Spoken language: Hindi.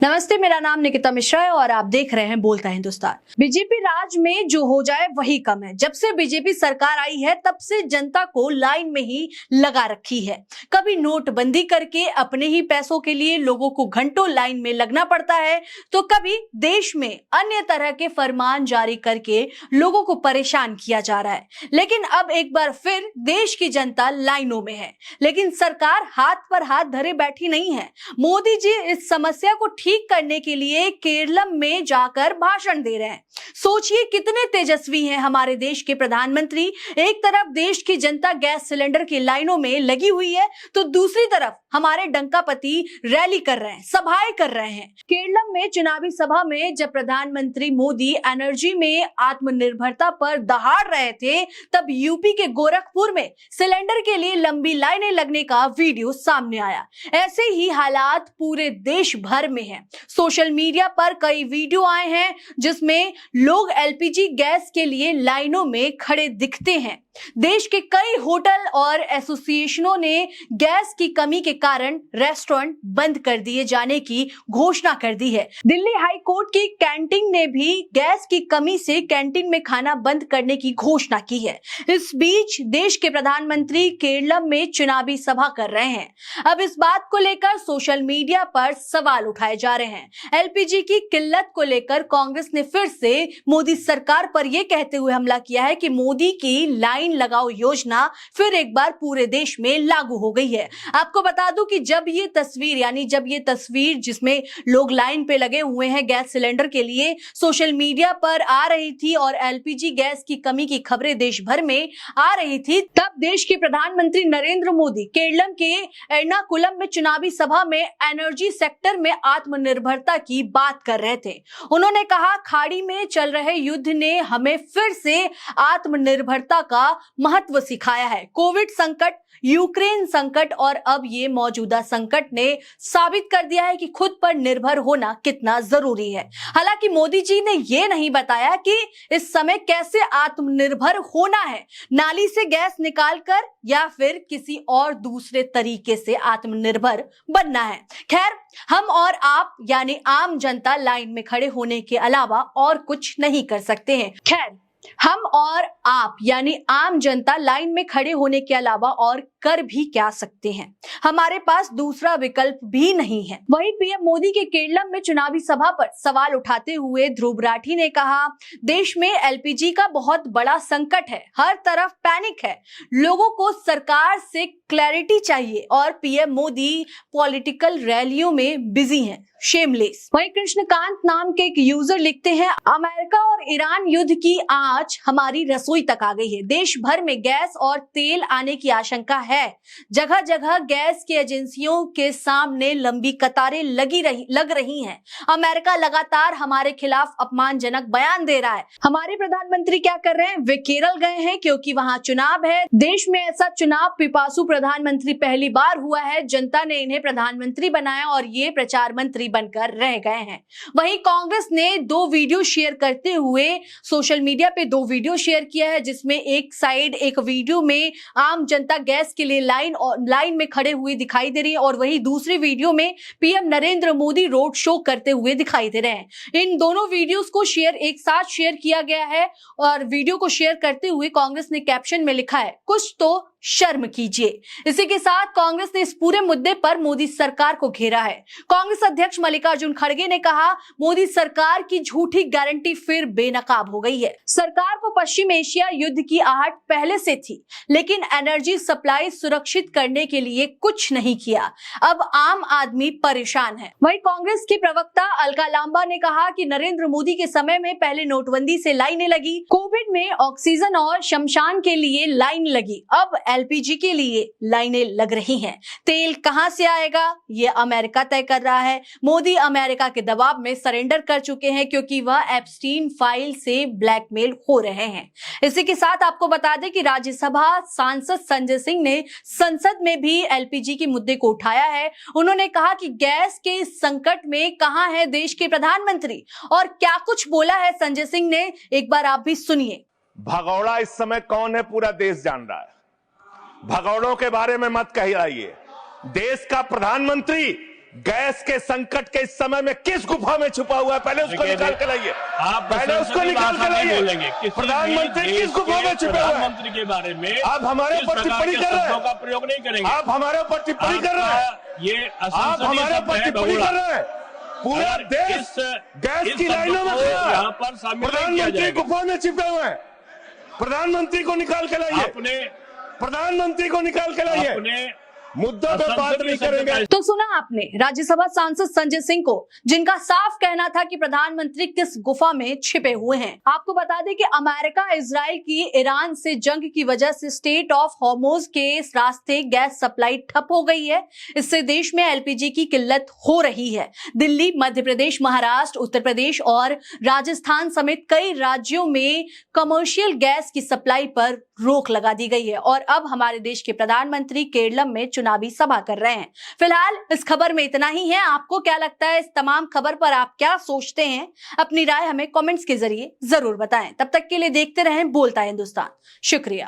नमस्ते, मेरा नाम निकिता मिश्रा है और आप देख रहे हैं बोलता हिंदुस्तान। बीजेपी राज में जो हो जाए वही कम है। जब से बीजेपी सरकार आई है तब से जनता को लाइन में ही लगा रखी है। कभी नोटबंदी करके अपने ही पैसों के लिए लोगों को घंटों लाइन में लगना पड़ता है, तो कभी देश में अन्य तरह के फरमान जारी करके लोगों को परेशान किया जा रहा है। लेकिन अब एक बार फिर देश की जनता लाइनों में है, लेकिन सरकार हाथ पर हाथ धरे बैठी नहीं है। मोदी जी इस समस्या को ठीक करने के लिए केरलम में जाकर भाषण दे रहे हैं। सोचिए कितने तेजस्वी हैं हमारे देश के प्रधानमंत्री। एक तरफ देश की जनता गैस सिलेंडर की लाइनों में लगी हुई है, तो दूसरी तरफ हमारे डंकापति रैली कर रहे हैं, सभाएं कर रहे हैं। केरलम में चुनावी सभा में जब प्रधानमंत्री मोदी एनर्जी में आत्मनिर्भरता पर दहाड़ रहे थे, तब यूपी के गोरखपुर में सिलेंडर के लिए लंबी लाइनें लगने का वीडियो सामने आया। ऐसे ही हालात पूरे देश भर में है। सोशल मीडिया पर कई वीडियो आए हैं जिसमें लोग एलपीजी गैस के लिए लाइनों में खड़े दिखते हैं। देश के कई होटल और एसोसिएशनों ने गैस की कमी के कारण रेस्टोरेंट बंद कर दिए जाने की घोषणा कर दी है। दिल्ली हाई कोर्ट की कैंटीन ने भी गैस की कमी से कैंटीन में खाना बंद करने की घोषणा की है। इस बीच देश के प्रधानमंत्री केरलम में चुनावी सभा कर रहे हैं। अब इस बात को लेकर सोशल मीडिया पर सवाल उठाए जा रहे हैं। एलपीजी की किल्लत को लेकर कांग्रेस ने फिर से मोदी सरकार पर यह कहते हुए हमला किया है कि मोदी की लाइन लगाओ योजना फिर एक बार पूरे देश में लागू हो गई है। आपको बता दूं कि जब ये तस्वीर जिसमें लोग लाइन पे लगे हुए हैं गैस सिलेंडर के लिए सोशल मीडिया पर आ रही थी और एलपीजी गैस की कमी की खबरें देश भर में आ रही थी, तब देश के प्रधानमंत्री नरेंद्र मोदी केरलम के एर्नाकुलम में चुनावी सभा में एनर्जी सेक्टर में आत्मनिर्भरता की बात कर रहे थे। उन्होंने कहा, खाड़ी में चल रहे युद्ध ने हमें फिर से आत्मनिर्भरता का महत्व सिखाया है। कोविड संकट, यूक्रेन संकट और अब ये मौजूदा संकट ने साबित कर दिया है कि खुद पर निर्भर होना कितना जरूरी है। हालांकि मोदी जी ने ये नहीं बताया कि इस समय कैसे आत्मनिर्भर होना है, नाली से गैस निकालकर या फिर किसी और दूसरे तरीके से आत्मनिर्भर बनना है। खैर, हम और आप यानी आम जनता लाइन में खड़े होने के अलावा और कुछ नहीं कर सकते हैं। खैर, हम और आप यानी आम जनता लाइन में खड़े होने के अलावा और कर भी क्या सकते हैं? हमारे पास दूसरा विकल्प भी नहीं है। वहीं पीएम मोदी के केरलम में चुनावी सभा पर सवाल उठाते हुए ध्रुव राठी ने कहा, देश में एलपीजी का बहुत बड़ा संकट है, हर तरफ पैनिक है, लोगों को सरकार से क्लैरिटी चाहिए और पीएम मोदी पॉलिटिकल रैलियों में बिजी हैं, शेमलेस। वहीं कृष्णकांत नाम के एक यूजर लिखते हैं, अमेरिका और ईरान युद्ध की आंच हमारी रसोई तक आ गई है। देश भर में गैस और तेल आने की आशंका है। जगह जगह गैस की एजेंसियों के सामने लंबी कतारें लग रही हैं। अमेरिका लगातार हमारे खिलाफ अपमानजनक बयान दे रहा है। हमारे प्रधानमंत्री क्या कर रहे हैं? वे केरल गए हैं क्योंकि वहां चुनाव है। देश में ऐसा चुनाव पिपासु प्रधानमंत्री पहली बार हुआ है। जनता ने इन्हें प्रधानमंत्री बनाया और ये प्रचार मंत्री बनकर रह गए हैं। वहीं कांग्रेस ने दो वीडियो शेयर करते हुए सोशल मीडिया पे दो वीडियो शेयर किया है, जिसमें एक वीडियो में आम जनता गैस के लिए लाइन में खड़े हुए दिखाई दे रही है और वहीं दूसरी वीडियो में PM Narendra Modi road show करते हुए दिखाई दे रहे हैं। इन दोनों वीडियोस को एक साथ शेयर किया गया है और वीडियो को शेयर करते हुए कांग्रेस ने कैप्शन में लिखा है, कुछ तो शर्म कीजिए। इसी के साथ कांग्रेस ने इस पूरे मुद्दे पर मोदी सरकार को घेरा है। कांग्रेस अध्यक्ष मल्लिकार्जुन खड़गे ने कहा, मोदी सरकार की झूठी गारंटी फिर बेनकाब हो गई है। सरकार को पश्चिम एशिया युद्ध की आहट पहले से थी, लेकिन एनर्जी सप्लाई सुरक्षित करने के लिए कुछ नहीं किया। अब आम आदमी परेशान है। वहीं कांग्रेस की प्रवक्ता अलका लांबा ने कहा कि नरेंद्र मोदी के समय में पहले नोटबंदी से लाइनें लगी, कोविड में ऑक्सीजन और शमशान के लिए लाइन लगी, अब एलपीजी के लिए लाइनें लग रही हैं। तेल कहां से आएगा ये अमेरिका तय कर रहा है। मोदी अमेरिका के दबाव में सरेंडर कर चुके हैं क्योंकि वह एप्स्टीन फाइल से ब्लैकमेल हो रहे हैं। इसी के साथ आपको बता दें कि राज्यसभा सांसद संजय सिंह ने संसद में भी एलपीजी के मुद्दे को उठाया है। उन्होंने कहा कि गैस के इस संकट में कहां है देश के प्रधानमंत्री और क्या कुछ बोला है संजय सिंह ने, एक बार आप भी सुनिए। भगौड़ा इस समय कौन है पूरा देश जान रहा है। भगौड़ों के बारे में मत कहिए। देश का प्रधानमंत्री गैस के संकट के इस समय में किस गुफा में छुपा हुआ है, पहले उसको निकाल के लाइए। पहले उसको निकाल के लाइए। प्रधानमंत्री किस गुफा में छुपे हुए हैं? प्रधानमंत्री के बारे में आप हमारे ऊपर टिप्पणी कर रहे हैं, का प्रयोग नहीं करेंगे। आप हमारे ऊपर टिप्पणी कर रहे हैं, ये आप हमारे ऊपर टिप्पणी कर रहे हैं। पूरा देश गैस की लाइनों में खड़ा है, यहाँ पर शामिल नहीं किया प्रधानमंत्री जाएगा। गुफा में छिपे हुए हैं। प्रधानमंत्री को निकाल के लाइए, प्रधानमंत्री को निकाल के लाइए। मुद्दों पे बात नहीं करेंगे। तो सुना आपने राज्यसभा सांसद संजय सिंह को, जिनका साफ कहना था कि प्रधानमंत्री किस गुफा में छिपे हुए हैं। आपको बता दें कि अमेरिका इजराइल की ईरान से जंग की वजह से स्टेट ऑफ हॉर्मुज के रास्ते गैस सप्लाई ठप हो गई है। इससे देश में एलपीजी की किल्लत हो रही है। दिल्ली, मध्य प्रदेश, महाराष्ट्र, उत्तर प्रदेश और राजस्थान समेत कई राज्यों में कमर्शियल गैस की सप्लाई पर रोक लगा दी गई है और अब हमारे देश के प्रधानमंत्री केरलम में चुनावी सभा कर रहे हैं। फिलहाल इस खबर में इतना ही है। आपको क्या लगता है, इस तमाम खबर पर आप क्या सोचते हैं? अपनी राय हमें कमेंट्स के जरिए जरूर बताएं। तब तक के लिए देखते रहें बोलता हिंदुस्तान। शुक्रिया।